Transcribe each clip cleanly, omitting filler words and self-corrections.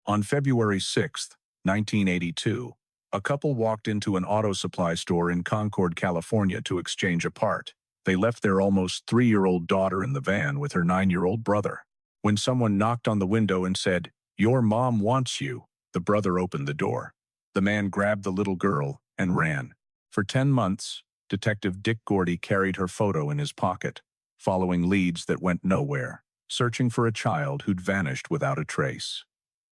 On February 6, 1982, a couple walked into an auto supply store in Concord, California to exchange a part. They left their almost 3-year-old daughter in the van with her 9-year-old brother. When someone knocked on the window and said, "Your mom wants you," the brother opened the door. The man grabbed the little girl and ran. For 10 months, Detective Dick Gordy carried her photo in his pocket, following leads that went nowhere, searching for a child who'd vanished without a trace.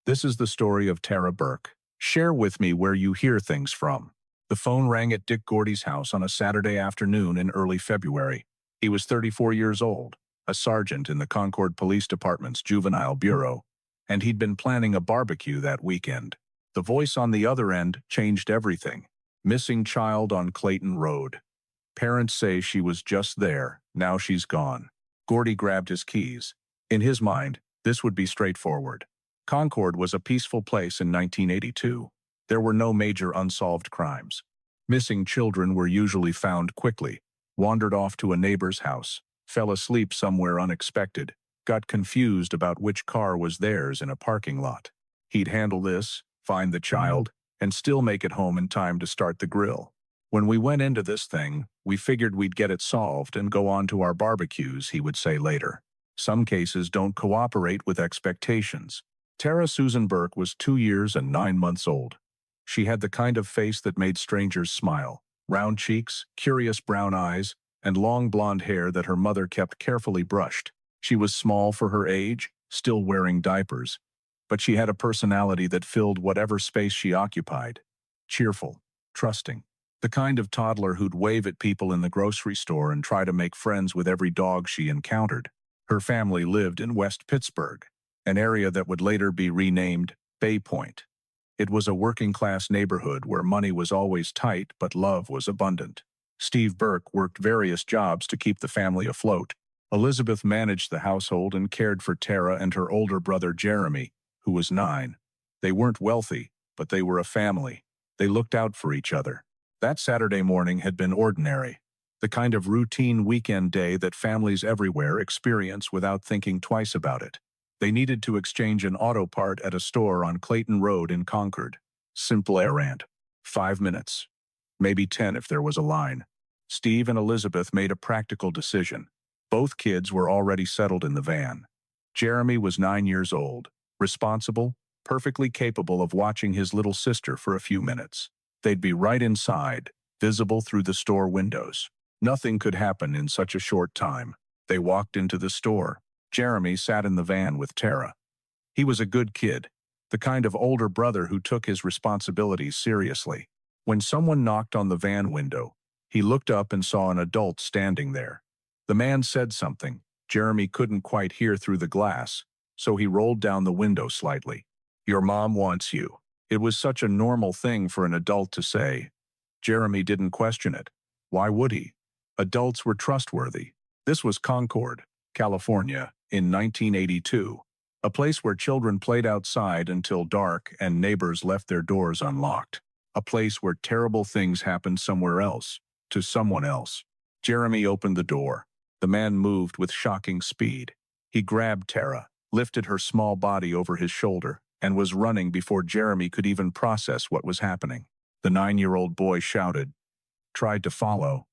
This is the story of Tara Burke. Share with me where you hear things from. The phone rang at Dick Gordy's house on a Saturday afternoon in early February. He was 34 years old, a sergeant in the Concord Police Department's Juvenile Bureau, and he'd been planning a barbecue that weekend. The voice on the other end changed everything. Missing child on Clayton Road. Parents say she was just there, now she's gone. Gordy grabbed his keys. In his mind, this would be straightforward. Concord was a peaceful place in 1982. There were no major unsolved crimes. Missing children were usually found quickly, wandered off to a neighbor's house, fell asleep somewhere unexpected, got confused about which car was theirs in a parking lot. He'd handle this, find the child, and still make it home in time to start the grill. When we went into this thing, we figured we'd get it solved and go on to our barbecues, he would say later. Some cases don't cooperate with expectations. Tara Susan Burke was 2 years and 9 months old. She had the kind of face that made strangers smile, round cheeks, curious brown eyes, and long blonde hair that her mother kept carefully brushed. She was small for her age, still wearing diapers, but she had a personality that filled whatever space she occupied. Cheerful, trusting. The kind of toddler who'd wave at people in the grocery store and try to make friends with every dog she encountered. Her family lived in West Pittsburgh, an area that would later be renamed Bay Point. It was a working-class neighborhood where money was always tight but love was abundant. Steve Burke worked various jobs to keep the family afloat. Elizabeth managed the household and cared for Tara and her older brother Jeremy, who was 9. They weren't wealthy, but they were a family. They looked out for each other. That Saturday morning had been ordinary, the kind of routine weekend day that families everywhere experience without thinking twice about it. They needed to exchange an auto part at a store on Clayton Road in Concord. Simple errand. 5 minutes. Maybe 10 if there was a line. Steve and Elizabeth made a practical decision. Both kids were already settled in the van. Jeremy was 9 years old, responsible, perfectly capable of watching his little sister for a few minutes. They'd be right inside, visible through the store windows. Nothing could happen in such a short time. They walked into the store. Jeremy sat in the van with Tara. He was a good kid, the kind of older brother who took his responsibilities seriously. When someone knocked on the van window, he looked up and saw an adult standing there. The man said something. Jeremy couldn't quite hear through the glass, so he rolled down the window slightly. "Your mom wants you." It was such a normal thing for an adult to say. Jeremy didn't question it. Why would he? Adults were trustworthy. This was Concord, California, in 1982, a place where children played outside until dark and neighbors left their doors unlocked. A place where terrible things happened somewhere else, to someone else. Jeremy opened the door. The man moved with shocking speed. He grabbed Tara, lifted her small body over his shoulder, and was running before Jeremy could even process what was happening. The 9-year-old boy shouted, tried to follow,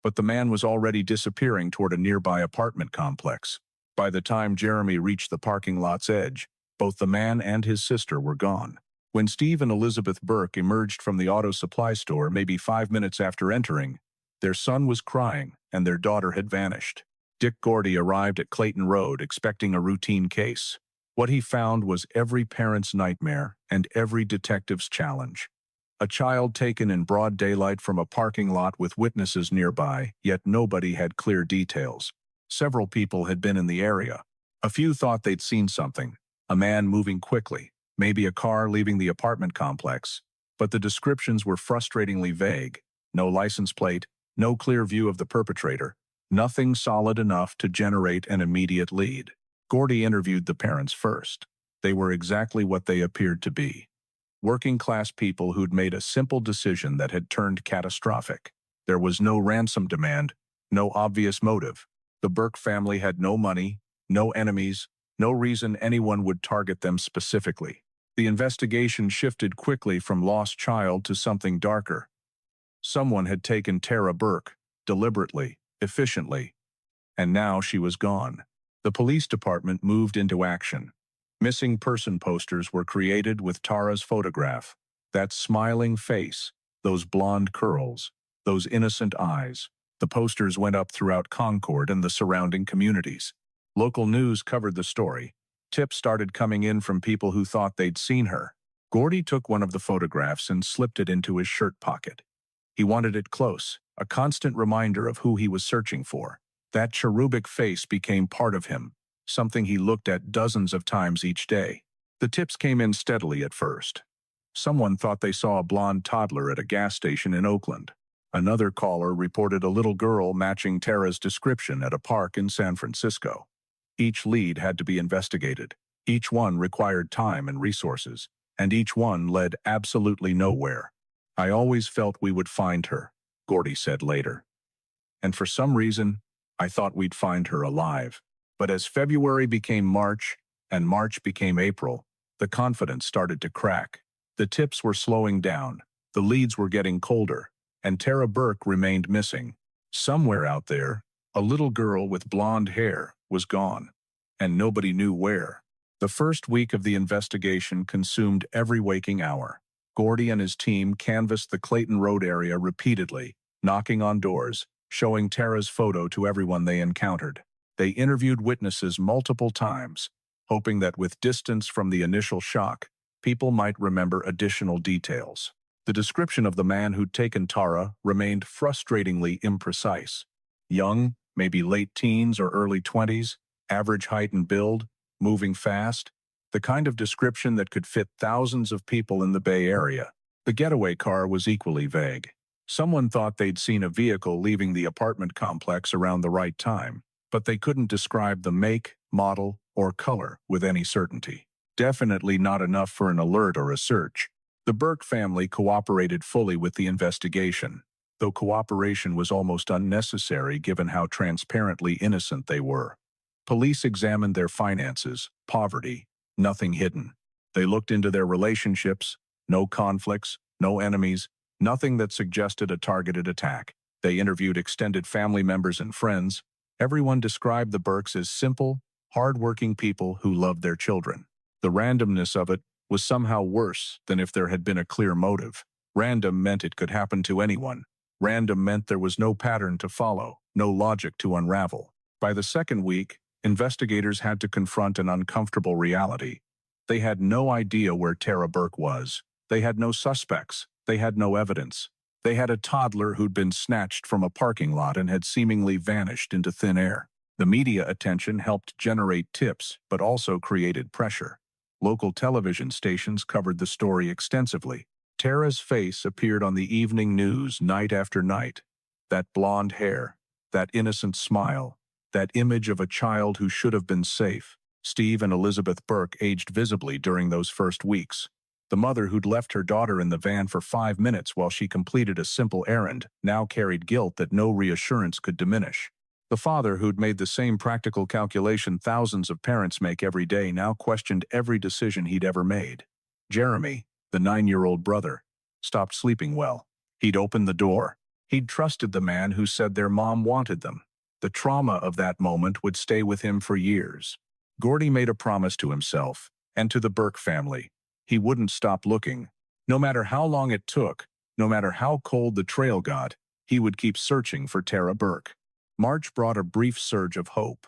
but the man was already disappearing toward a nearby apartment complex. By the time Jeremy reached the parking lot's edge, both the man and his sister were gone. When Steve and Elizabeth Burke emerged from the auto supply store maybe 5 minutes after entering, their son was crying and their daughter had vanished. Dick Gordy arrived at Clayton Road expecting a routine case. What he found was every parent's nightmare and every detective's challenge. A child taken in broad daylight from a parking lot with witnesses nearby, yet nobody had clear details. Several people had been in the area. A few thought they'd seen something, a man moving quickly, maybe a car leaving the apartment complex, but the descriptions were frustratingly vague. No license plate, no clear view of the perpetrator, nothing solid enough to generate an immediate lead. Gordy interviewed the parents first. They were exactly what they appeared to be. Working-class people who'd made a simple decision that had turned catastrophic. There was no ransom demand, no obvious motive. The Burke family had no money, no enemies, no reason anyone would target them specifically. The investigation shifted quickly from lost child to something darker. Someone had taken Tara Burke, deliberately, efficiently, and now she was gone. The police department moved into action. Missing person posters were created with Tara's photograph. That smiling face, those blonde curls, those innocent eyes. The posters went up throughout Concord and the surrounding communities. Local news covered the story. Tips started coming in from people who thought they'd seen her. Gordy took one of the photographs and slipped it into his shirt pocket. He wanted it close, a constant reminder of who he was searching for. That cherubic face became part of him, something he looked at dozens of times each day. The tips came in steadily at first. Someone thought they saw a blonde toddler at a gas station in Oakland. Another caller reported a little girl matching Tara's description at a park in San Francisco. Each lead had to be investigated. Each one required time and resources, and each one led absolutely nowhere. "I always felt we would find her," Gordy said later. "And for some reason, I thought we'd find her alive." But as February became March, and March became April, the confidence started to crack. The tips were slowing down, the leads were getting colder, and Tara Burke remained missing. Somewhere out there, a little girl with blonde hair was gone, and nobody knew where. The first week of the investigation consumed every waking hour. Gordy and his team canvassed the Clayton Road area repeatedly, knocking on doors, showing Tara's photo to everyone they encountered. They interviewed witnesses multiple times, hoping that with distance from the initial shock, people might remember additional details. The description of the man who'd taken Tara remained frustratingly imprecise. Young, maybe late teens or early 20s, average height and build, moving fast, the kind of description that could fit thousands of people in the Bay Area. The getaway car was equally vague. Someone thought they'd seen a vehicle leaving the apartment complex around the right time, but they couldn't describe the make, model, or color with any certainty. Definitely not enough for an alert or a search. The Burke family cooperated fully with the investigation, though cooperation was almost unnecessary given how transparently innocent they were. Police examined their finances, poverty, nothing hidden. They looked into their relationships, no conflicts, no enemies, nothing that suggested a targeted attack. They interviewed extended family members and friends. Everyone described the Burkes as simple, hard-working people who loved their children. The randomness of it was somehow worse than if there had been a clear motive. Random meant it could happen to anyone. Random meant there was no pattern to follow, no logic to unravel. By the second week, investigators had to confront an uncomfortable reality. They had no idea where Tara Burke was. They had no suspects. They had no evidence. They had a toddler who'd been snatched from a parking lot and had seemingly vanished into thin air. The media attention helped generate tips, but also created pressure. Local television stations covered the story extensively. Tara's face appeared on the evening news night after night. That blonde hair, that innocent smile, that image of a child who should have been safe. Steve and Elizabeth Burke aged visibly during those first weeks. The mother who'd left her daughter in the van for 5 minutes while she completed a simple errand now carried guilt that no reassurance could diminish. The father who'd made the same practical calculation thousands of parents make every day now questioned every decision he'd ever made. Jeremy, the 9-year-old brother, stopped sleeping well. He'd opened the door. He'd trusted the man who said their mom wanted them. The trauma of that moment would stay with him for years. Gordy made a promise to himself and to the Burke family. He wouldn't stop looking. No matter how long it took, no matter how cold the trail got, he would keep searching for Tara Burke. March brought a brief surge of hope.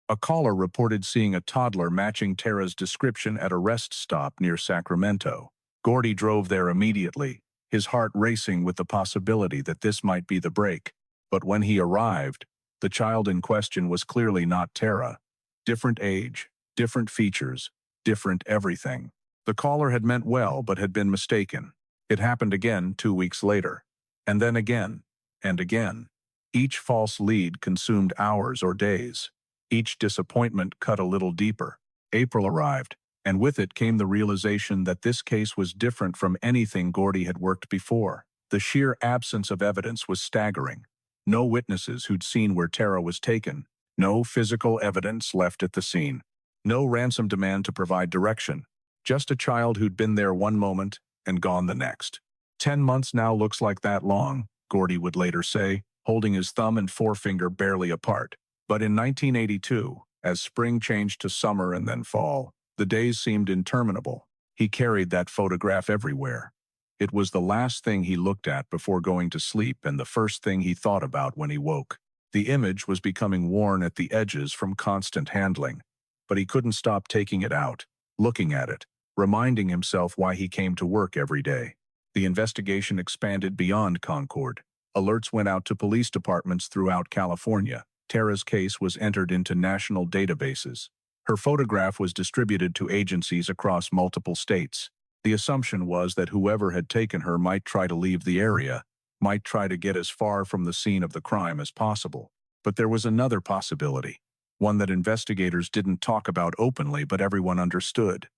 A caller reported seeing a toddler matching Tara's description at a rest stop near Sacramento. Gordy drove there immediately, his heart racing with the possibility that this might be the break. But when he arrived, the child in question was clearly not Tara. Different age, different features, different everything. The caller had meant well but had been mistaken. It happened again 2 weeks later. And then again, and again. Each false lead consumed hours or days. Each disappointment cut a little deeper. April arrived, and with it came the realization that this case was different from anything Gordy had worked before. The sheer absence of evidence was staggering. No witnesses who'd seen where Tara was taken. No physical evidence left at the scene. No ransom demand to provide direction. Just a child who'd been there one moment and gone the next. 10 months now looks like that long, Gordy would later say, holding his thumb and forefinger barely apart. But in 1982, as spring changed to summer and then fall, the days seemed interminable. He carried that photograph everywhere. It was the last thing he looked at before going to sleep and the first thing he thought about when he woke. The image was becoming worn at the edges from constant handling, but he couldn't stop taking it out, looking at it, reminding himself why he came to work every day. The investigation expanded beyond Concord. Alerts went out to police departments throughout California. Tara's case was entered into national databases. Her photograph was distributed to agencies across multiple states. The assumption was that whoever had taken her might try to leave the area, might try to get as far from the scene of the crime as possible. But there was another possibility, one that investigators didn't talk about openly but everyone understood.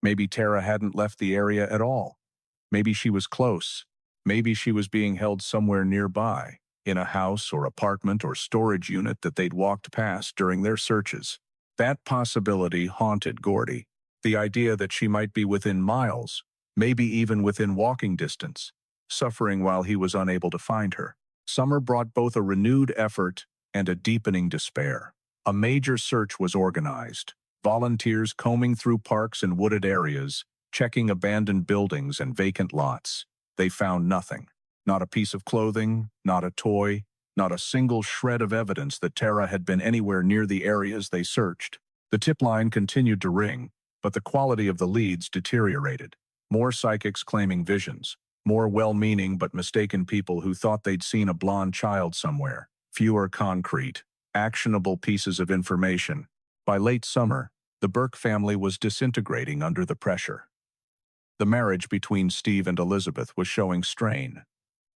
Maybe Tara hadn't left the area at all. Maybe she was close. Maybe she was being held somewhere nearby, in a house or apartment or storage unit that they'd walked past during their searches. That possibility haunted Gordy. The idea that she might be within miles, maybe even within walking distance, suffering while he was unable to find her. Summer brought both a renewed effort and a deepening despair. A major search was organized. Volunteers combing through parks and wooded areas, checking abandoned buildings and vacant lots. They found nothing. Not a piece of clothing, not a toy, not a single shred of evidence that Tara had been anywhere near the areas they searched. The tip line continued to ring, but the quality of the leads deteriorated. More psychics claiming visions, more well-meaning but mistaken people who thought they'd seen a blonde child somewhere. Fewer concrete, actionable pieces of information. By late summer, the Burke family was disintegrating under the pressure. The marriage between Steve and Elizabeth was showing strain.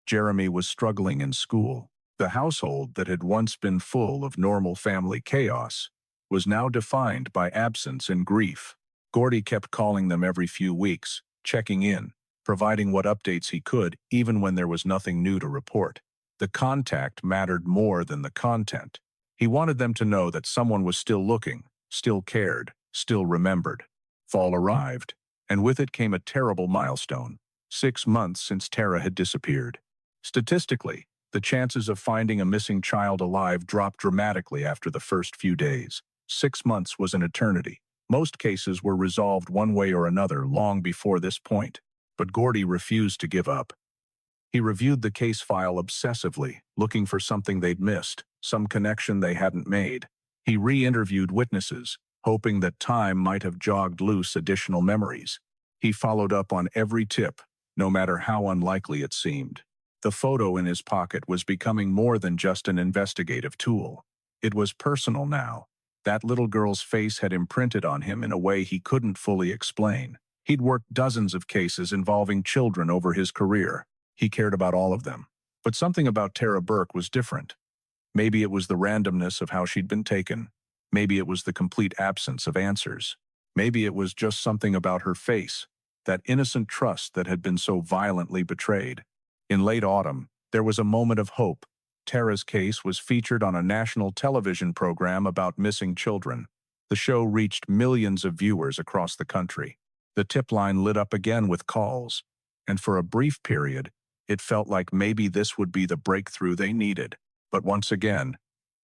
Jeremy was struggling in school. The household that had once been full of normal family chaos was now defined by absence and grief. Gordy kept calling them every few weeks, checking in, providing what updates he could, even when there was nothing new to report. The contact mattered more than the content. He wanted them to know that someone was still looking, still cared, still remembered. Fall arrived, and with it came a terrible milestone. 6 months since Tara had disappeared. Statistically, the chances of finding a missing child alive dropped dramatically after the first few days. 6 months was an eternity. Most cases were resolved one way or another long before this point, but Gordy refused to give up. He reviewed the case file obsessively, looking for something they'd missed, some connection they hadn't made. He re-interviewed witnesses, hoping that time might have jogged loose additional memories. He followed up on every tip, no matter how unlikely it seemed. The photo in his pocket was becoming more than just an investigative tool. It was personal now. That little girl's face had imprinted on him in a way he couldn't fully explain. He'd worked dozens of cases involving children over his career. He cared about all of them. But something about Tara Burke was different. Maybe it was the randomness of how she'd been taken. Maybe it was the complete absence of answers. Maybe it was just something about her face, that innocent trust that had been so violently betrayed. In late autumn, there was a moment of hope. Tara's case was featured on a national television program about missing children. The show reached millions of viewers across the country. The tip line lit up again with calls, and for a brief period, it felt like maybe this would be the breakthrough they needed. But once again,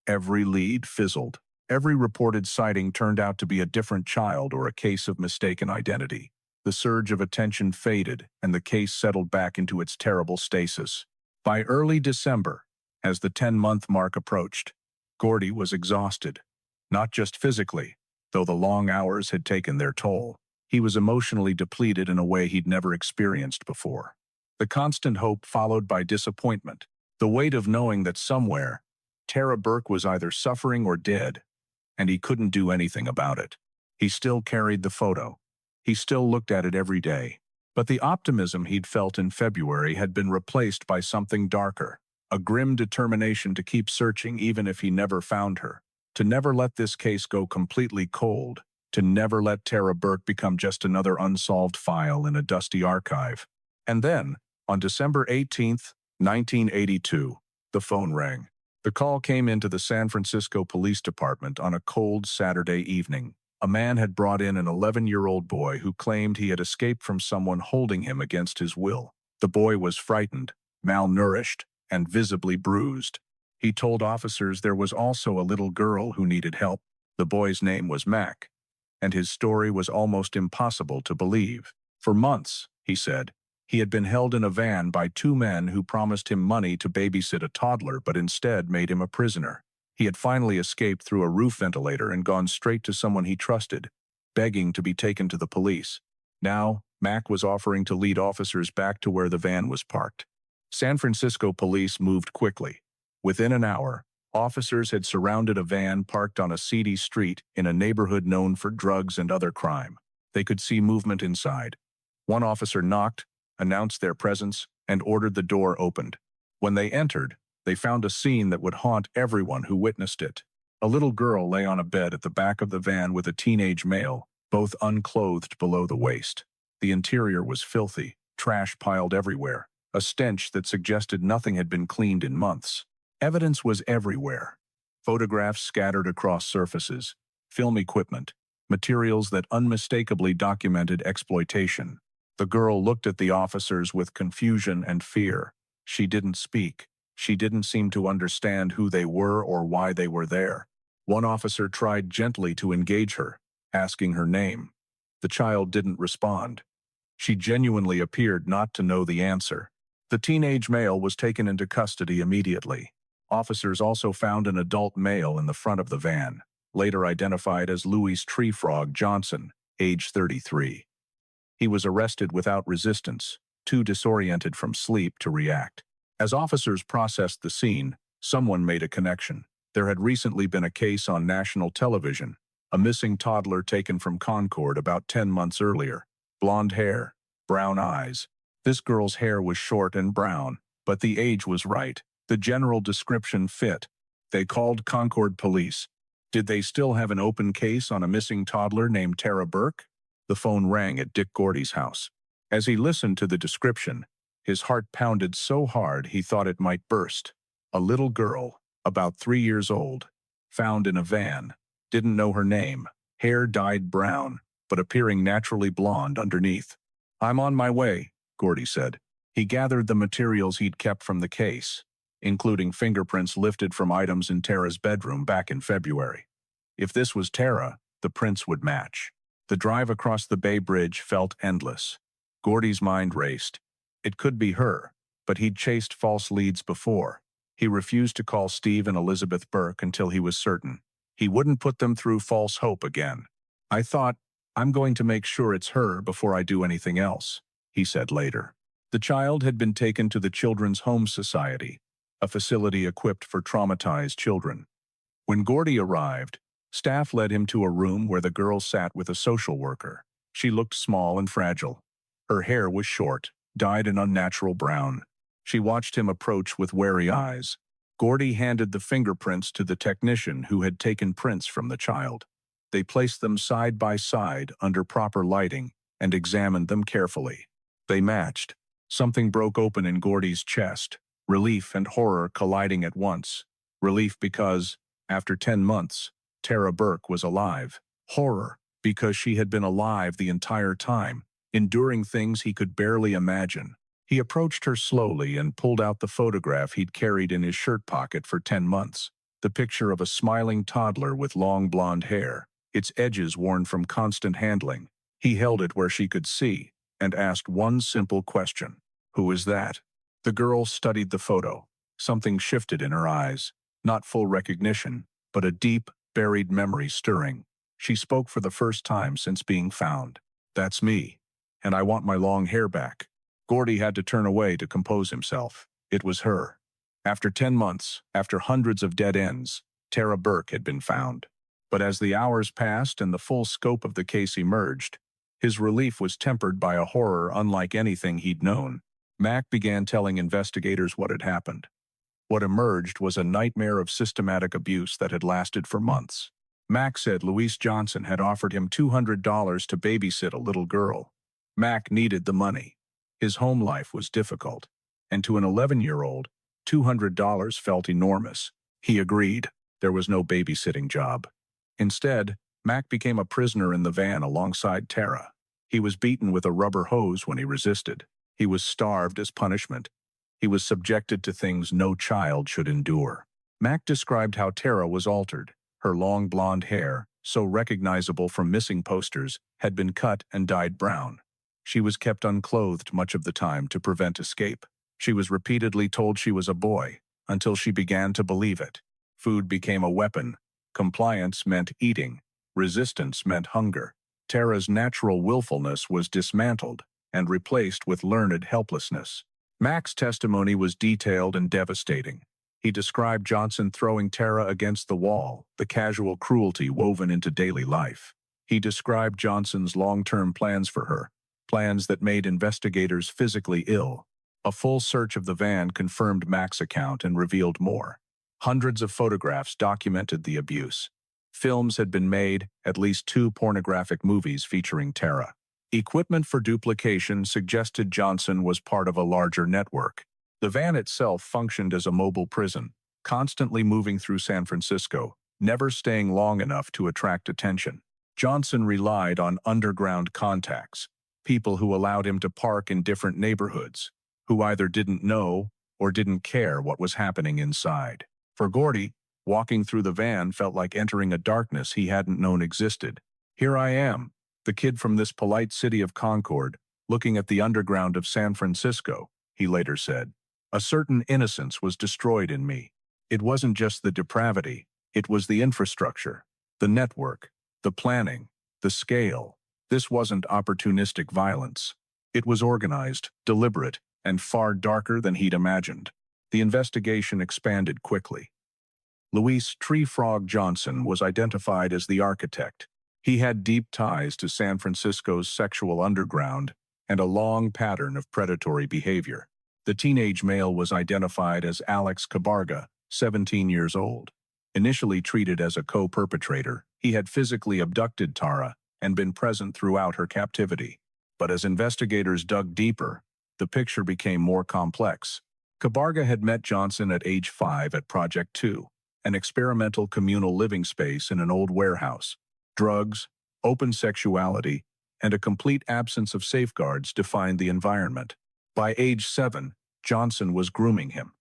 every lead fizzled. Every reported sighting turned out to be a different child or a case of mistaken identity. The surge of attention faded, and the case settled back into its terrible stasis. By early December, as the 10-month mark approached, Gordy was exhausted. Not just physically, though the long hours had taken their toll. He was emotionally depleted in a way he'd never experienced before. The constant hope followed by disappointment. The weight of knowing that somewhere, Tara Burke was either suffering or dead, and he couldn't do anything about it. He still carried the photo. He still looked at it every day. But the optimism he'd felt in February had been replaced by something darker, a grim determination to keep searching even if he never found her, to never let this case go completely cold, to never let Tara Burke become just another unsolved file in a dusty archive. And then, on December 18th, 1982, the phone rang. The call came into the San Francisco Police Department on a cold Saturday evening. A man had brought in an 11-year-old boy who claimed he had escaped from someone holding him against his will. The boy was frightened, malnourished, and visibly bruised. He told officers there was also a little girl who needed help. The boy's name was Mac, and his story was almost impossible to believe. For months, he said, he had been held in a van by two men who promised him money to babysit a toddler but instead made him a prisoner. He had finally escaped through a roof ventilator and gone straight to someone he trusted, begging to be taken to the police. Now, Mac was offering to lead officers back to where the van was parked. San Francisco police moved quickly. Within an hour, officers had surrounded a van parked on a seedy street in a neighborhood known for drugs and other crime. They could see movement inside. One officer knocked, announced their presence, and ordered the door opened. When they entered, they found a scene that would haunt everyone who witnessed it. A little girl lay on a bed at the back of the van with a teenage male, both unclothed below the waist. The interior was filthy, trash piled everywhere, a stench that suggested nothing had been cleaned in months. Evidence was everywhere. Photographs scattered across surfaces, film equipment, materials that unmistakably documented exploitation. The girl looked at the officers with confusion and fear. She didn't speak. She didn't seem to understand who they were or why they were there. One officer tried gently to engage her, asking her name. The child didn't respond. She genuinely appeared not to know the answer. The teenage male was taken into custody immediately. Officers also found an adult male in the front of the van, later identified as Louis Treefrog Johnson, age 33. He was arrested without resistance, too disoriented from sleep to react. As officers processed the scene, someone made a connection. There had recently been a case on national television, a missing toddler taken from Concord about 10 months earlier. Blonde hair, brown eyes. This girl's hair was short and brown, but the age was right. The general description fit. They called Concord police. Did they still have an open case on a missing toddler named Tara Burke? The phone rang at Dick Gordy's house. As he listened to the description, his heart pounded so hard he thought it might burst. A little girl, about 3 years old, found in a van, didn't know her name, hair dyed brown, but appearing naturally blonde underneath. "I'm on my way," Gordy said. He gathered the materials he'd kept from the case, including fingerprints lifted from items in Tara's bedroom back in February. If this was Tara, the prints would match. The drive across the Bay Bridge felt endless. Gordy's mind raced. It could be her, but he'd chased false leads before. He refused to call Steve and Elizabeth Burke until he was certain. He wouldn't put them through false hope again. "I thought, I'm going to make sure it's her before I do anything else," he said later. The child had been taken to the Children's Home Society, a facility equipped for traumatized children. When Gordy arrived, staff led him to a room where the girl sat with a social worker. She looked small and fragile. Her hair was short, dyed an unnatural brown. She watched him approach with wary eyes. Gordy handed the fingerprints to the technician who had taken prints from the child. They placed them side by side under proper lighting and examined them carefully. They matched. Something broke open in Gordy's chest, relief and horror colliding at once. Relief because, after 10 months, Tara Burke was alive. Horror because she had been alive the entire time, enduring things he could barely imagine. He approached her slowly and pulled out the photograph he'd carried in his shirt pocket for 10 months. The picture of a smiling toddler with long blonde hair, its edges worn from constant handling. He held it where she could see and asked one simple question. "Who is that?" The girl studied the photo. Something shifted in her eyes. Not full recognition, but a deep, buried memory stirring. She spoke for the first time since being found. "That's me, and I want my long hair back." Gordy had to turn away to compose himself. It was her. After 10 months, after hundreds of dead ends, Tara Burke had been found. But as the hours passed and the full scope of the case emerged, his relief was tempered by a horror unlike anything he'd known. Mac began telling investigators what had happened. What emerged was a nightmare of systematic abuse that had lasted for months. Mac said Louis Johnson had offered him $200 to babysit a little girl. Mac needed the money. His home life was difficult, and to an 11-year-old, $200 felt enormous. He agreed. There was no babysitting job. Instead, Mac became a prisoner in the van alongside Tara. He was beaten with a rubber hose when he resisted. He was starved as punishment. He was subjected to things no child should endure. Mac described how Tara was altered. Her long blonde hair, so recognizable from missing posters, had been cut and dyed brown. She was kept unclothed much of the time to prevent escape. She was repeatedly told she was a boy, until she began to believe it. Food became a weapon. Compliance meant eating. Resistance meant hunger. Tara's natural willfulness was dismantled and replaced with learned helplessness. Mac's testimony was detailed and devastating. He described Johnson throwing Tara against the wall, the casual cruelty woven into daily life. He described Johnson's long-term plans for her, plans that made investigators physically ill. A full search of the van confirmed Mac's account and revealed more. Hundreds of photographs documented the abuse. Films had been made, at least 2 pornographic movies featuring Tara. Equipment for duplication suggested Johnson was part of a larger network. The van itself functioned as a mobile prison, constantly moving through San Francisco, never staying long enough to attract attention. Johnson relied on underground contacts, people who allowed him to park in different neighborhoods, who either didn't know or didn't care what was happening inside. For Gordy, walking through the van felt like entering a darkness he hadn't known existed. Here I am, the kid from this polite city of Concord, looking at the underground of San Francisco, he later said. A certain innocence was destroyed in me. It wasn't just the depravity, it was the infrastructure, the network, the planning, the scale. This wasn't opportunistic violence. It was organized, deliberate, and far darker than he'd imagined. The investigation expanded quickly. Luis "Tree Frog" Johnson was identified as the architect. He had deep ties to San Francisco's sexual underground and a long pattern of predatory behavior. The teenage male was identified as Alex Cabarga, 17 years old. Initially treated as a co-perpetrator, he had physically abducted Tara and been present throughout her captivity. But as investigators dug deeper, the picture became more complex. Cabarga had met Johnson at age 5 at Project 2, an experimental communal living space in an old warehouse. Drugs, open sexuality, and a complete absence of safeguards defined the environment. By age 7, Johnson was grooming him.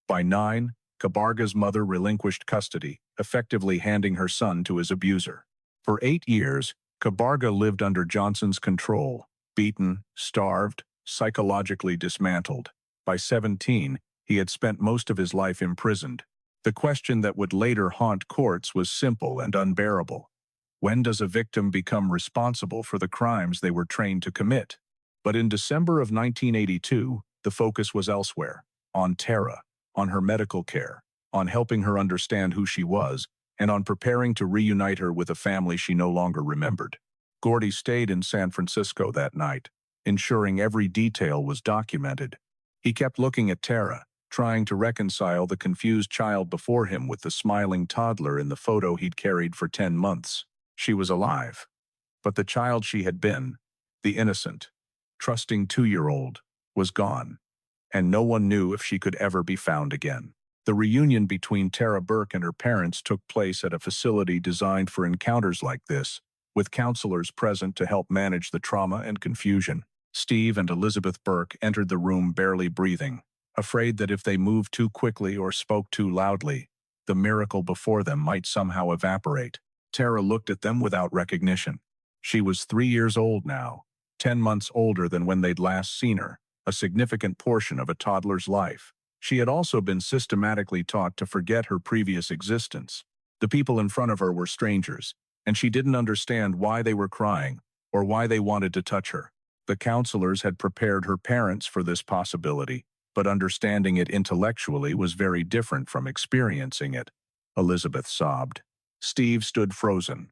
By 9, Cabarga's mother relinquished custody, effectively handing her son to his abuser. For 8 years, Cabarga lived under Johnson's control, beaten, starved, psychologically dismantled. By 17, he had spent most of his life imprisoned. The question that would later haunt courts was simple and unbearable. When does a victim become responsible for the crimes they were trained to commit? But in December of 1982, the focus was elsewhere, on Tara, on her medical care, on helping her understand who she was, and on preparing to reunite her with a family she no longer remembered. Gordy stayed in San Francisco that night, ensuring every detail was documented. He kept looking at Tara, trying to reconcile the confused child before him with the smiling toddler in the photo he'd carried for 10 months. She was alive, but the child she had been, the innocent, trusting 2-year-old, was gone, and no one knew if she could ever be found again. The reunion between Tara Burke and her parents took place at a facility designed for encounters like this, with counselors present to help manage the trauma and confusion. Steve and Elizabeth Burke entered the room barely breathing, afraid that if they moved too quickly or spoke too loudly, the miracle before them might somehow evaporate. Tara looked at them without recognition. She was 3 years old now, 10 months older than when they'd last seen her, a significant portion of a toddler's life. She had also been systematically taught to forget her previous existence. The people in front of her were strangers, and she didn't understand why they were crying or why they wanted to touch her. The counselors had prepared her parents for this possibility, but understanding it intellectually was very different from experiencing it. Elizabeth sobbed. Steve stood frozen,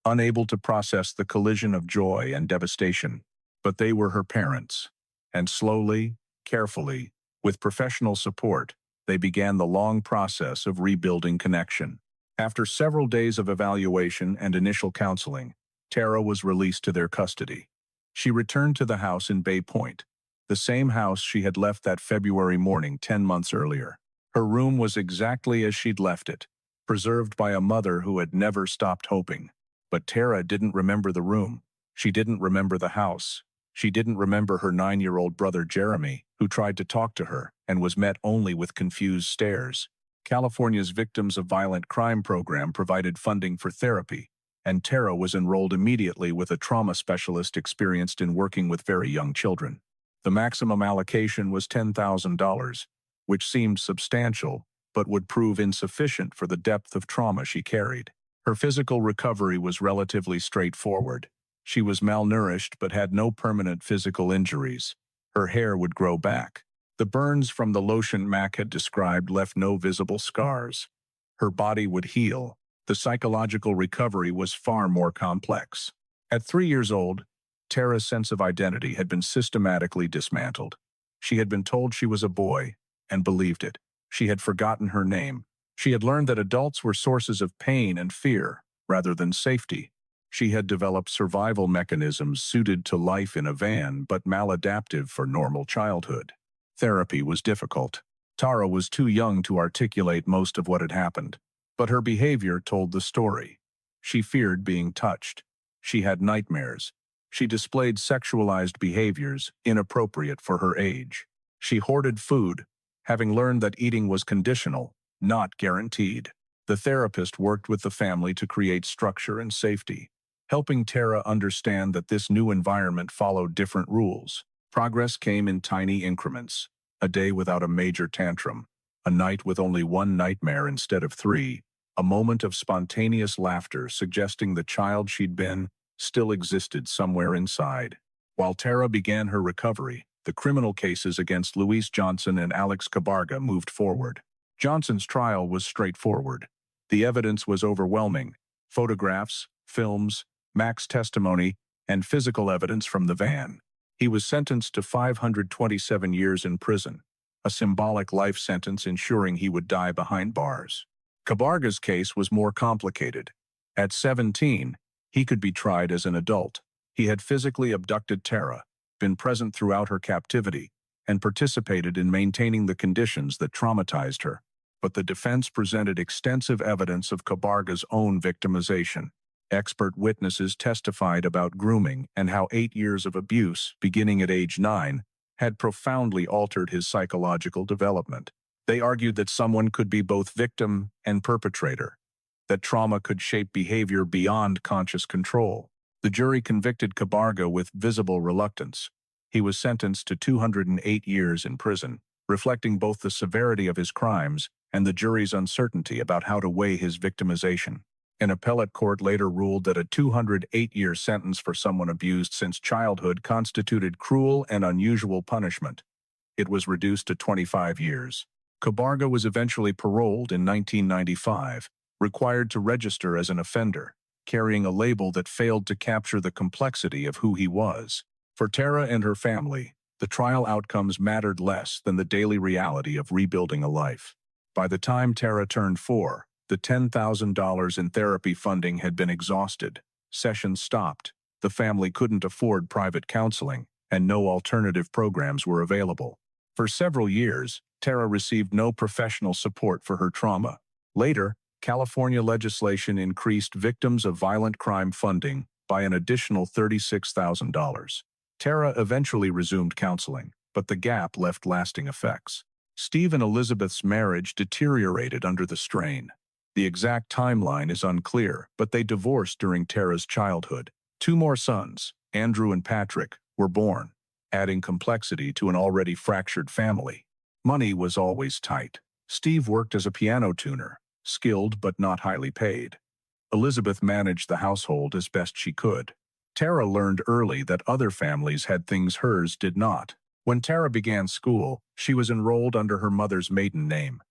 unable to process the collision of joy and devastation. But they were her parents, and slowly, carefully, with professional support, they began the long process of rebuilding connection. After several days of evaluation and initial counseling, Tara was released to their custody. She returned to the house in Bay Point, the same house she had left that February morning 10 months earlier. Her room was exactly as she'd left it, preserved by a mother who had never stopped hoping. But Tara didn't remember the room. She didn't remember the house. She didn't remember her 9-year-old brother Jeremy, who tried to talk to her and was met only with confused stares. California's Victims of Violent Crime program provided funding for therapy, and Tara was enrolled immediately with a trauma specialist experienced in working with very young children. The maximum allocation was $10,000, which seemed substantial, but would prove insufficient for the depth of trauma she carried. Her physical recovery was relatively straightforward. She was malnourished but had no permanent physical injuries. Her hair would grow back. The burns from the lotion Mac had described left no visible scars. Her body would heal. The psychological recovery was far more complex. At 3 years old, Tara's sense of identity had been systematically dismantled. She had been told she was a boy, and believed it. She had forgotten her name. She had learned that adults were sources of pain and fear, rather than safety. She had developed survival mechanisms suited to life in a van, but maladaptive for normal childhood. Therapy was difficult. Tara was too young to articulate most of what had happened, but her behavior told the story. She feared being touched. She had nightmares. She displayed sexualized behaviors inappropriate for her age. She hoarded food, having learned that eating was conditional, not guaranteed. The therapist worked with the family to create structure and safety, helping Tara understand that this new environment followed different rules. Progress came in tiny increments: a day without a major tantrum, a night with only one nightmare instead of 3, a moment of spontaneous laughter suggesting the child she'd been still existed somewhere inside. While Tara began her recovery, the criminal cases against Luis Johnson and Alex Cabarga moved forward. Johnson's trial was straightforward. The evidence was overwhelming: photographs, films, Mac's testimony, and physical evidence from the van. He was sentenced to 527 years in prison, a symbolic life sentence ensuring he would die behind bars. Cabarga's case was more complicated. At 17, he could be tried as an adult. He had physically abducted Tara, been present throughout her captivity, and participated in maintaining the conditions that traumatized her. But the defense presented extensive evidence of Cabarga's own victimization. Expert witnesses testified about grooming and how 8 years of abuse, beginning at age 9, had profoundly altered his psychological development. They argued that someone could be both victim and perpetrator, that trauma could shape behavior beyond conscious control. The jury convicted Cabarga with visible reluctance. He was sentenced to 208 years in prison, reflecting both the severity of his crimes and the jury's uncertainty about how to weigh his victimization. An appellate court later ruled that a 208-year sentence for someone abused since childhood constituted cruel and unusual punishment. It was reduced to 25 years. Cabarga was eventually paroled in 1995, required to register as an offender, carrying a label that failed to capture the complexity of who he was. For Tara and her family, the trial outcomes mattered less than the daily reality of rebuilding a life. By the time Tara turned 4, the $10,000 in therapy funding had been exhausted. Sessions stopped. The family couldn't afford private counseling, and no alternative programs were available. For several years, Tara received no professional support for her trauma. Later, California legislation increased victims of violent crime funding by an additional $36,000. Tara eventually resumed counseling, but the gap left lasting effects. Steve and Elizabeth's marriage deteriorated under the strain. The exact timeline is unclear, but they divorced during Tara's childhood. 2 more sons, Andrew and Patrick, were born, adding complexity to an already fractured family. Money was always tight. Steve worked as a piano tuner, skilled but not highly paid. Elizabeth managed the household as best she could. Tara learned early that other families had things hers did not. When Tara began school, she was enrolled under her mother's maiden name.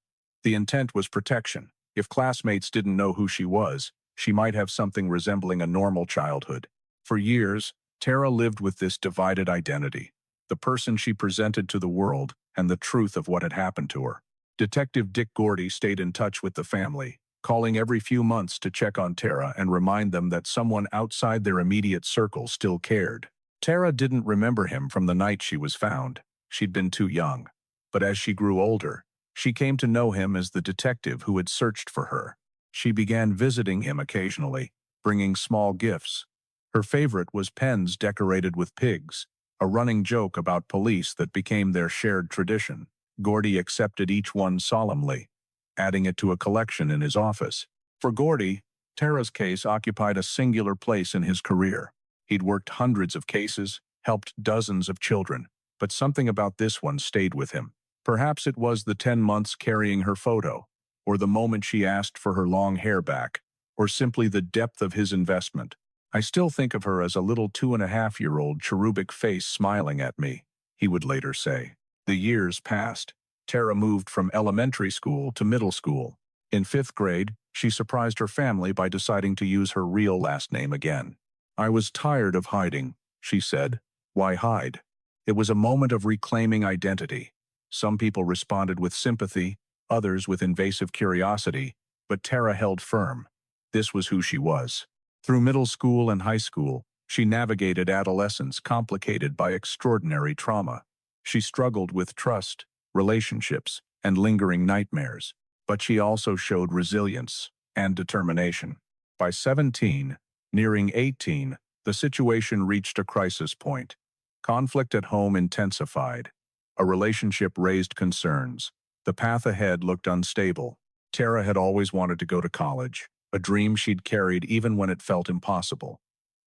The intent was protection. If classmates didn't know who she was, she might have something resembling a normal childhood. For years, Tara lived with this divided identity: the person she presented to the world and the truth of what had happened to her. Detective Dick Gordy stayed in touch with the family, calling every few months to check on Tara and remind them that someone outside their immediate circle still cared. Tara didn't remember him from the night she was found. She'd been too young. But as she grew older, she came to know him as the detective who had searched for her. She began visiting him occasionally, bringing small gifts. Her favorite was pens decorated with pigs, a running joke about police that became their shared tradition. Gordy accepted each one solemnly, adding it to a collection in his office. For Gordy, Tara's case occupied a singular place in his career. He'd worked hundreds of cases, helped dozens of children, but something about this one stayed with him. Perhaps it was the 10 months carrying her photo, or the moment she asked for her long hair back, or simply the depth of his investment. I still think of her as a little 2.5-year-old cherubic face smiling at me, he would later say. The years passed. Tara moved from elementary school to middle school. In 5th grade, she surprised her family by deciding to use her real last name again. I was tired of hiding, she said. Why hide? It was a moment of reclaiming identity. Some people responded with sympathy, others with invasive curiosity, but Tara held firm. This was who she was. Through middle school and high school, she navigated adolescence complicated by extraordinary trauma. She struggled with trust, relationships, and lingering nightmares, but she also showed resilience and determination. By 17, nearing 18, the situation reached a crisis point. Conflict at home intensified. A relationship raised concerns. The path ahead looked unstable. Tara had always wanted to go to college, a dream she'd carried even when it felt impossible.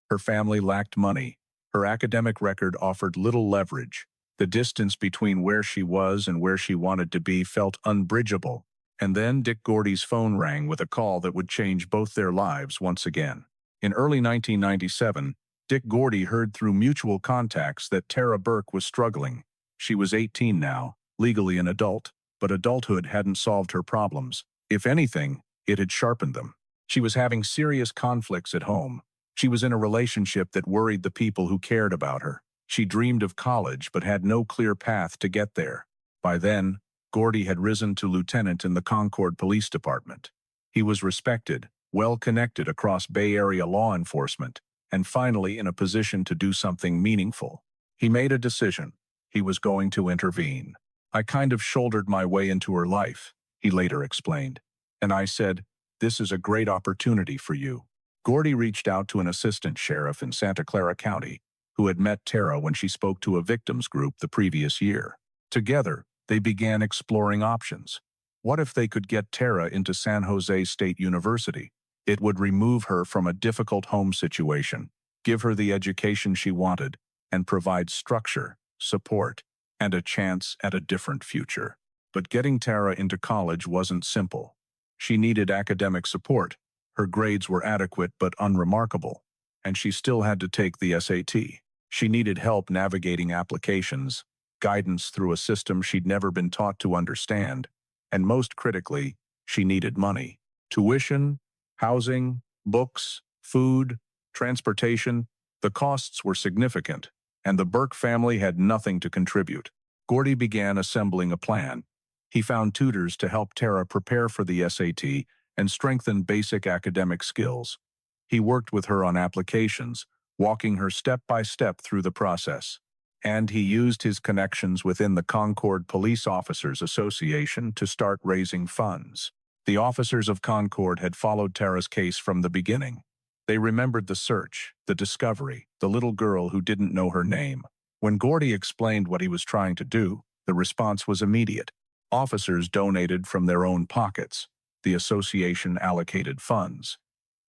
Her family lacked money. Her academic record offered little leverage. The distance between where she was and where she wanted to be felt unbridgeable. And then Dick Gordy's phone rang with a call that would change both their lives once again. In early 1997, Dick Gordy heard through mutual contacts that Tara Burke was struggling. She was 18 now, legally an adult, but adulthood hadn't solved her problems. If anything, it had sharpened them. She was having serious conflicts at home. She was in a relationship that worried the people who cared about her. She dreamed of college but had no clear path to get there. By then, Gordy had risen to lieutenant in the Concord Police Department. He was respected, well-connected across Bay Area law enforcement, and finally in a position to do something meaningful. He made a decision. He was going to intervene. I kind of shouldered my way into her life, he later explained. And I said, "This is a great opportunity for you." Gordy reached out to an assistant sheriff in Santa Clara County, who had met Tara when she spoke to a victims group the previous year. Together, they began exploring options. What if they could get Tara into San Jose State University? It would remove her from a difficult home situation, give her the education she wanted, and provide structure, support, and a chance at a different future. But getting Tara into college wasn't simple. She needed academic support. Her grades were adequate but unremarkable, and she still had to take the SAT. She needed help navigating applications, guidance through a system she'd never been taught to understand, and most critically, she needed money. Tuition, housing, books, food, transportation, the costs were significant, and the Burke family had nothing to contribute. Gordy began assembling a plan. He found tutors to help Tara prepare for the SAT and strengthen basic academic skills. He worked with her on applications, walking her step by step through the process. And he used his connections within the Concord Police Officers Association to start raising funds. The officers of Concord had followed Tara's case from the beginning. They remembered the search, the discovery, the little girl who didn't know her name. When Gordy explained what he was trying to do, the response was immediate. Officers donated from their own pockets. The association allocated funds.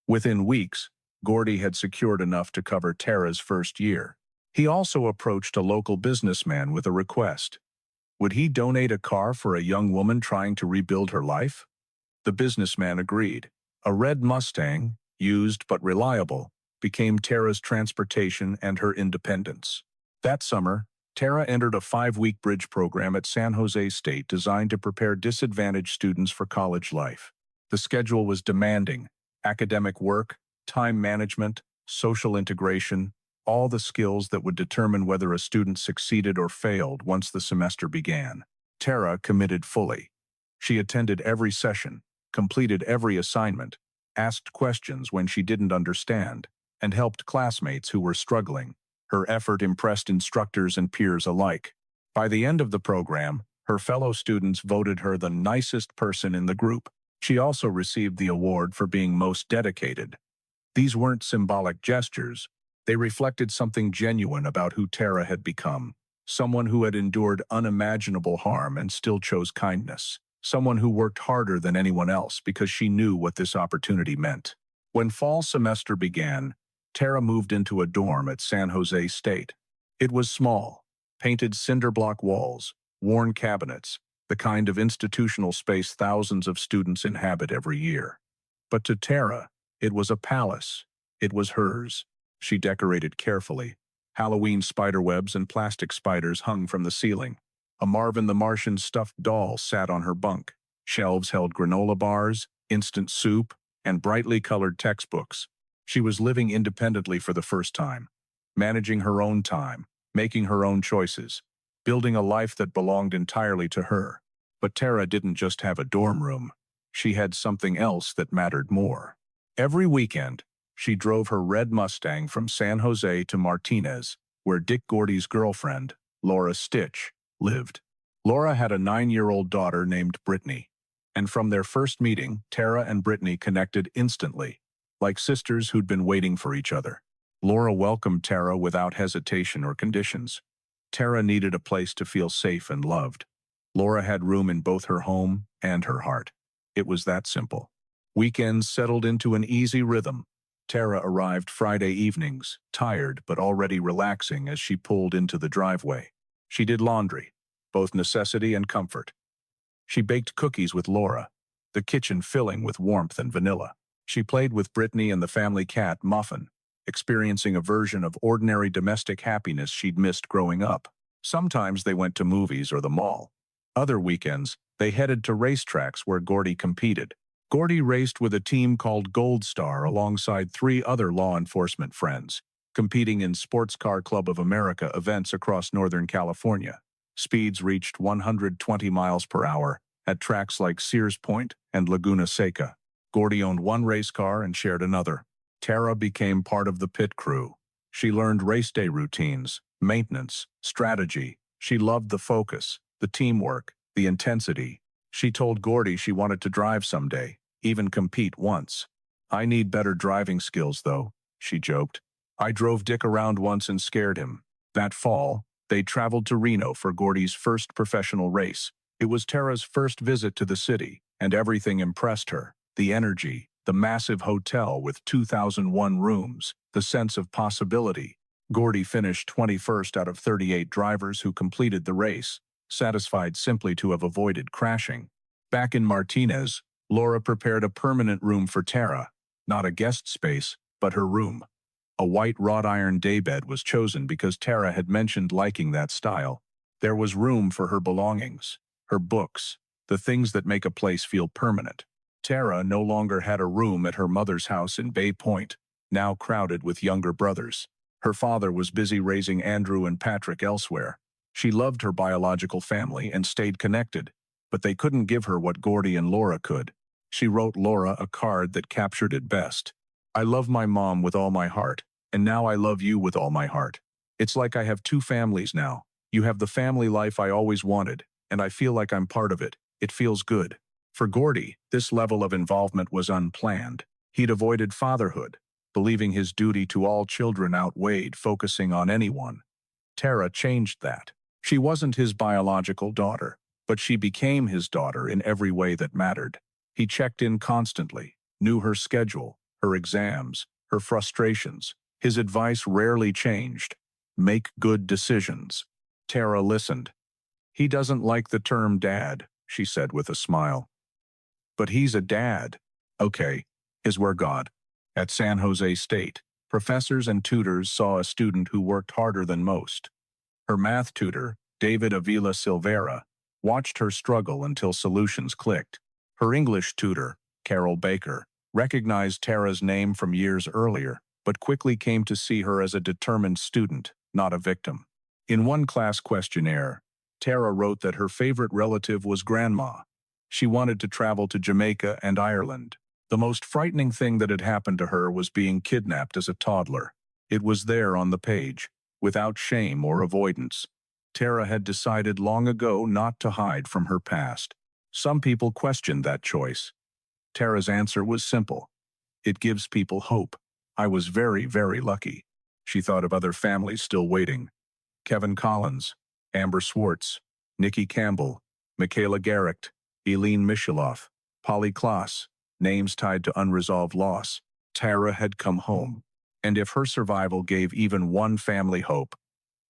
Within weeks, Gordy had secured enough to cover Tara's first year. He also approached a local businessman with a request. Would he donate a car for a young woman trying to rebuild her life? The businessman agreed. A red Mustang, used but reliable, became Tara's transportation and her independence. That summer, Tara entered a 5-week bridge program at San Jose State designed to prepare disadvantaged students for college life. The schedule was demanding: academic work, time management, social integration, all the skills that would determine whether a student succeeded or failed once the semester began. Tara committed fully. She attended every session, completed every assignment, asked questions when she didn't understand, and helped classmates who were struggling. Her effort impressed instructors and peers alike. By the end of the program, her fellow students voted her the nicest person in the group. She also received the award for being most dedicated. These weren't symbolic gestures. They reflected something genuine about who Tara had become. Someone who had endured unimaginable harm and still chose kindness. Someone who worked harder than anyone else because she knew what this opportunity meant. When fall semester began, Tara moved into a dorm at San Jose State. It was small, painted cinder block walls, worn cabinets, the kind of institutional space thousands of students inhabit every year. But to Tara, it was a palace. It was hers. She decorated carefully. Halloween spiderwebs and plastic spiders hung from the ceiling. A Marvin the Martian stuffed doll sat on her bunk. Shelves held granola bars, instant soup, and brightly colored textbooks. She was living independently for the first time, managing her own time, making her own choices, building a life that belonged entirely to her. But Tara didn't just have a dorm room. She had something else that mattered more. Every weekend, she drove her red Mustang from San Jose to Martinez, where Dick Gordy's girlfriend, Laura Stitch, lived. Laura had a 9-year-old daughter named Brittany, and from their first meeting, Tara and Brittany connected instantly, like sisters who'd been waiting for each other. Laura welcomed Tara without hesitation or conditions. Tara needed a place to feel safe and loved. Laura had room in both her home and her heart. It was that simple. Weekends settled into an easy rhythm. Tara arrived Friday evenings, tired but already relaxing as she pulled into the driveway. She did laundry, both necessity and comfort. She baked cookies with Laura, the kitchen filling with warmth and vanilla. She played with Brittany and the family cat, Muffin, experiencing a version of ordinary domestic happiness she'd missed growing up. Sometimes they went to movies or the mall. Other weekends, they headed to racetracks where Gordy competed. Gordy raced with a team called Gold Star alongside 3 other law enforcement friends, competing in Sports Car Club of America events across Northern California. Speeds reached 120 miles per hour at tracks like Sears Point and Laguna Seca. Gordy owned one race car and shared another. Tara became part of the pit crew. She learned race day routines, maintenance, strategy. She loved the focus, the teamwork, the intensity. She told Gordy she wanted to drive someday, even compete once. "I need better driving skills, though," she joked. "I drove Dick around once and scared him." That fall, they traveled to Reno for Gordy's first professional race. It was Tara's first visit to the city, and everything impressed her. The energy, the massive hotel with 2,001 rooms, the sense of possibility. Gordy finished 21st out of 38 drivers who completed the race, satisfied simply to have avoided crashing. Back in Martinez, Laura prepared a permanent room for Tara, not a guest space, but her room. A white wrought iron daybed was chosen because Tara had mentioned liking that style. There was room for her belongings, her books, the things that make a place feel permanent. Tara no longer had a room at her mother's house in Bay Point, now crowded with younger brothers. Her father was busy raising Andrew and Patrick elsewhere. She loved her biological family and stayed connected, but they couldn't give her what Gordy and Laura could. She wrote Laura a card that captured it best. "I love my mom with all my heart, and now I love you with all my heart. It's like I have 2 families now. You have the family life I always wanted, and I feel like I'm part of it. It feels good." For Gordy, this level of involvement was unplanned. He'd avoided fatherhood, believing his duty to all children outweighed focusing on anyone. Tara changed that. She wasn't his biological daughter, but she became his daughter in every way that mattered. He checked in constantly, knew her schedule, her exams, her frustrations. His advice rarely changed. Make good decisions. Tara listened. "He doesn't like the term dad," she said with a smile. "But he's a dad." "Okay." His were God. At San Jose State, professors and tutors saw a student who worked harder than most. Her math tutor, David Avila Silvera, watched her struggle until solutions clicked. Her English tutor, Carol Baker, recognized Tara's name from years earlier, but quickly came to see her as a determined student, not a victim. In one class questionnaire, Tara wrote that her favorite relative was Grandma. She wanted to travel to Jamaica and Ireland. The most frightening thing that had happened to her was being kidnapped as a toddler. It was there on the page, without shame or avoidance. Tara had decided long ago not to hide from her past. Some people questioned that choice. Tara's answer was simple. It gives people hope. I was very, very lucky. She thought of other families still waiting. Kevin Collins, Amber Swartz, Nikki Campbell, Michaela Garrick, Eileen Micheloff, Polly Kloss, names tied to unresolved loss. Tara had come home. And if her survival gave even one family hope,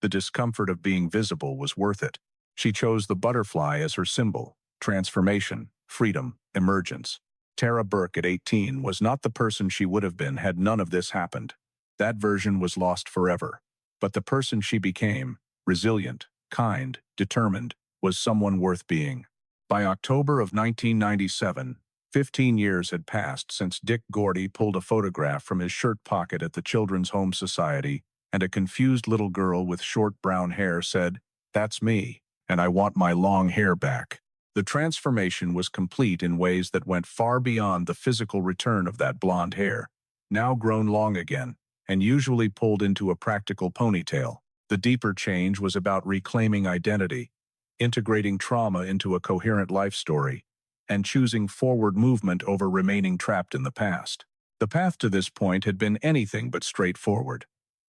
the discomfort of being visible was worth it. She chose the butterfly as her symbol: transformation, freedom, emergence. Tara Burke at 18 was not the person she would have been had none of this happened. That version was lost forever. But the person she became, resilient, kind, determined, was someone worth being. By October of 1997, 15 years had passed since Dick Gordy pulled a photograph from his shirt pocket at the Children's Home Society, and a confused little girl with short brown hair said, "That's me, and I want my long hair back." The transformation was complete in ways that went far beyond the physical return of that blonde hair, now grown long again, and usually pulled into a practical ponytail. The deeper change was about reclaiming identity, integrating trauma into a coherent life story, and choosing forward movement over remaining trapped in the past. The path to this point had been anything but straightforward.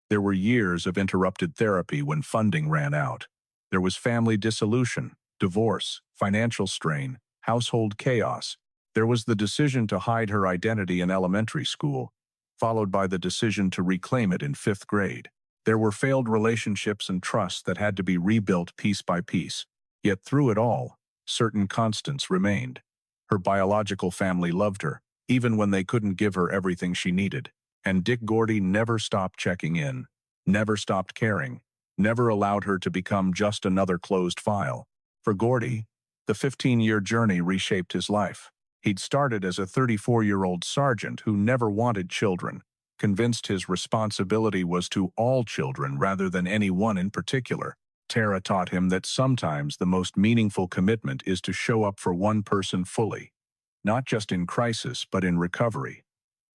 There were years of interrupted therapy when funding ran out. There was family dissolution, divorce, financial strain, household chaos. There was the decision to hide her identity in elementary school, followed by the decision to reclaim it in 5th grade. There were failed relationships and trust that had to be rebuilt piece by piece. Yet through it all, certain constants remained. Her biological family loved her, even when they couldn't give her everything she needed. And Dick Gordy never stopped checking in, never stopped caring, never allowed her to become just another closed file. For Gordy, the 15-year journey reshaped his life. He'd started as a 34-year-old sergeant who never wanted children, convinced his responsibility was to all children rather than any one in particular. Tara taught him that sometimes the most meaningful commitment is to show up for one person fully, not just in crisis but in recovery,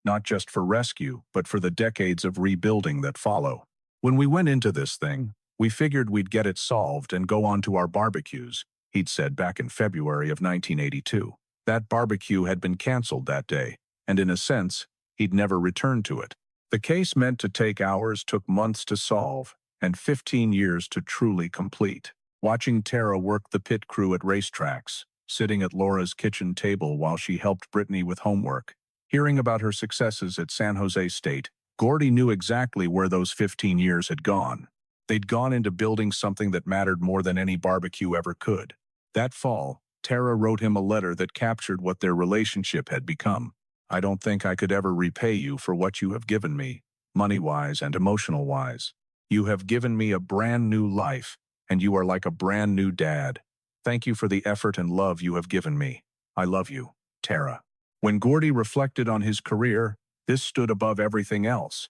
not just for rescue but for the decades of rebuilding that follow. When we went into this thing, we figured we'd get it solved and go on to our barbecues, he'd said back in February of 1982. That barbecue had been canceled that day, and in a sense, he'd never returned to it. The case meant to take hours took months to solve, and 15 years to truly complete. Watching Tara work the pit crew at racetracks, sitting at Laura's kitchen table while she helped Brittany with homework, hearing about her successes at San Jose State, Gordy knew exactly where those 15 years had gone. They'd gone into building something that mattered more than any barbecue ever could. That fall, Tara wrote him a letter that captured what their relationship had become. "I don't think I could ever repay you for what you have given me, money-wise and emotional-wise. You have given me a brand new life, and you are like a brand new dad. Thank you for the effort and love you have given me. I love you, Tara." When Gordy reflected on his career, this stood above everything else.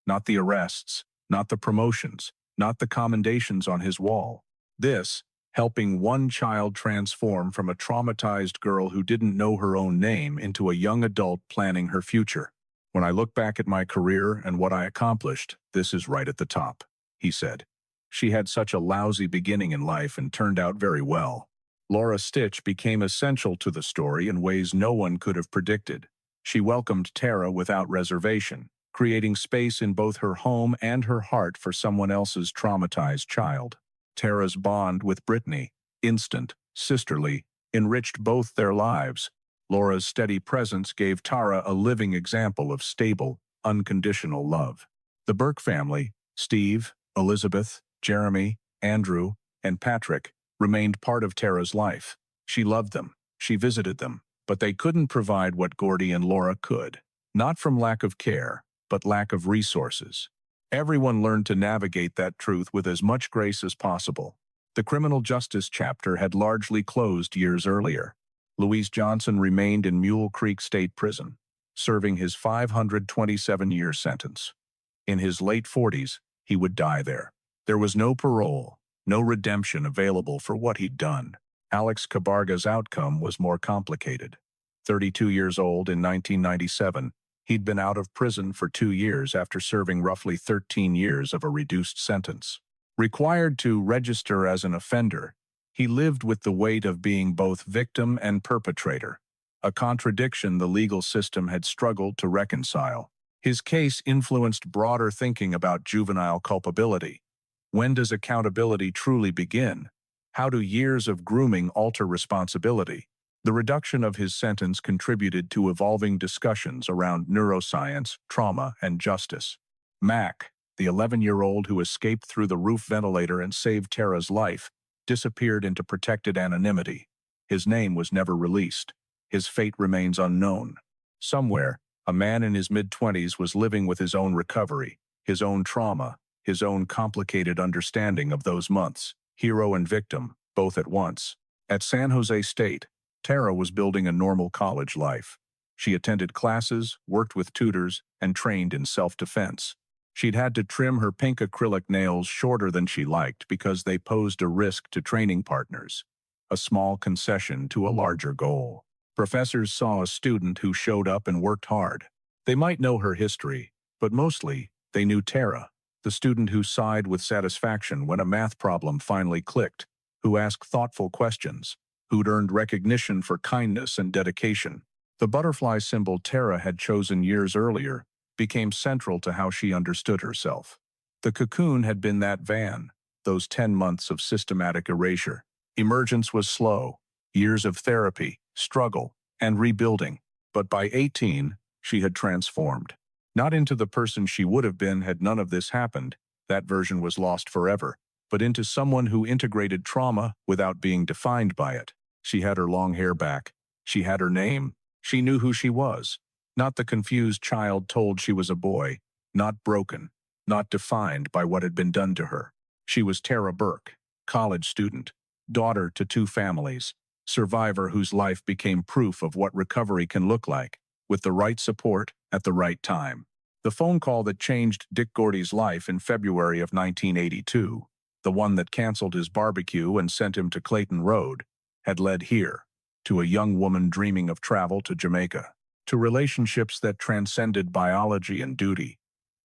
Not the arrests, not the promotions, not the commendations on his wall. This, helping one child transform from a traumatized girl who didn't know her own name into a young adult planning her future. "When I look back at my career and what I accomplished, this is right at the top," he said. She had such a lousy beginning in life and turned out very well. Laura Stitch became essential to the story in ways no one could have predicted. She welcomed Tara without reservation, creating space in both her home and her heart for someone else's traumatized child. Tara's bond with Brittany, instant, sisterly, enriched both their lives. Laura's steady presence gave Tara a living example of stable, unconditional love. The Burke family, Steve, Elizabeth, Jeremy, Andrew, and Patrick, remained part of Tara's life. She loved them, she visited them, but they couldn't provide what Gordy and Laura could. Not from lack of care, but lack of resources. Everyone learned to navigate that truth with as much grace as possible. The criminal justice chapter had largely closed years earlier. Louise Johnson remained in Mule Creek State Prison, serving his 527-year sentence. In his late 40s, he would die there. There was no parole, no redemption available for what he'd done. Alex Cabarga's outcome was more complicated. 32 years old in 1997, he'd been out of prison for 2 years after serving roughly 13 years of a reduced sentence. Required to register as an offender, he lived with the weight of being both victim and perpetrator, a contradiction the legal system had struggled to reconcile. His case influenced broader thinking about juvenile culpability. When does accountability truly begin? How do years of grooming alter responsibility? The reduction of his sentence contributed to evolving discussions around neuroscience, trauma, and justice. Mac, the 11-year-old who escaped through the roof ventilator and saved Tara's life, disappeared into protected anonymity. His name was never released. His fate remains unknown. Somewhere, a man in his mid-20s was living with his own recovery, his own trauma, his own complicated understanding of those months, hero and victim, both at once. At San Jose State, Tara was building a normal college life. She attended classes, worked with tutors, and trained in self-defense. She'd had to trim her pink acrylic nails shorter than she liked because they posed a risk to training partners, a small concession to a larger goal. Professors saw a student who showed up and worked hard. They might know her history, but mostly, they knew Tara, the student who sighed with satisfaction when a math problem finally clicked, who asked thoughtful questions, who'd earned recognition for kindness and dedication. The butterfly symbol Tara had chosen years earlier became central to how she understood herself. The cocoon had been that van, those 10 months of systematic erasure. Emergence was slow, years of therapy, struggle, and rebuilding. But by 18, she had transformed. Not into the person she would have been had none of this happened, that version was lost forever, but into someone who integrated trauma without being defined by it. She had her long hair back. She had her name. She knew who she was. Not the confused child told she was a boy, not broken, not defined by what had been done to her. She was Tara Burke, college student, daughter to 2 families, survivor whose life became proof of what recovery can look like, with the right support at the right time. The phone call that changed Dick Gordy's life in February of 1982, the one that canceled his barbecue and sent him to Clayton Road, had led here, to a young woman dreaming of travel to Jamaica, to relationships that transcended biology and duty,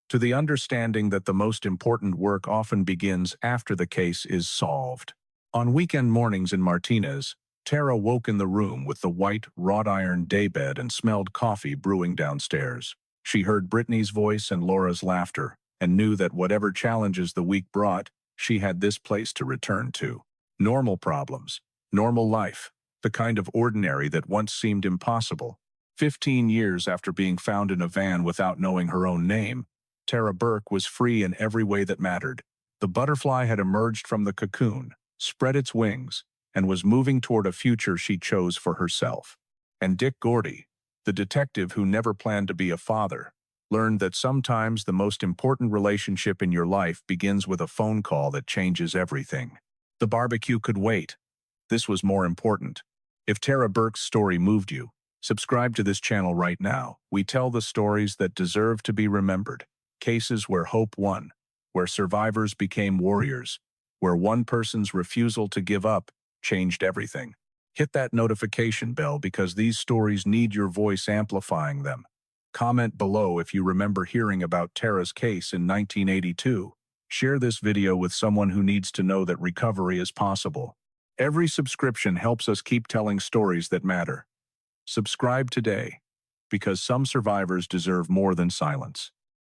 to the understanding that the most important work often begins after the case is solved. On weekend mornings in Martinez, Tara woke in the room with the white, wrought-iron daybed and smelled coffee brewing downstairs. She heard Brittany's voice and Laura's laughter, and knew that whatever challenges the week brought, she had this place to return to. Normal problems, normal life, the kind of ordinary that once seemed impossible. 15 years after being found in a van without knowing her own name, Tara Burke was free in every way that mattered. The butterfly had emerged from the cocoon, spread its wings, and was moving toward a future she chose for herself. And Dick Gordy, the detective who never planned to be a father, learned that sometimes the most important relationship in your life begins with a phone call that changes everything. The barbecue could wait. This was more important. If Tara Burke's story moved you, subscribe to this channel right now. We tell the stories that deserve to be remembered. Cases where hope won, where survivors became warriors, where one person's refusal to give up changed everything. Hit that notification bell because these stories need your voice amplifying them. Comment below if you remember hearing about Tara's case in 1982. Share this video with someone who needs to know that recovery is possible. Every subscription helps us keep telling stories that matter. Subscribe today, because some survivors deserve more than silence.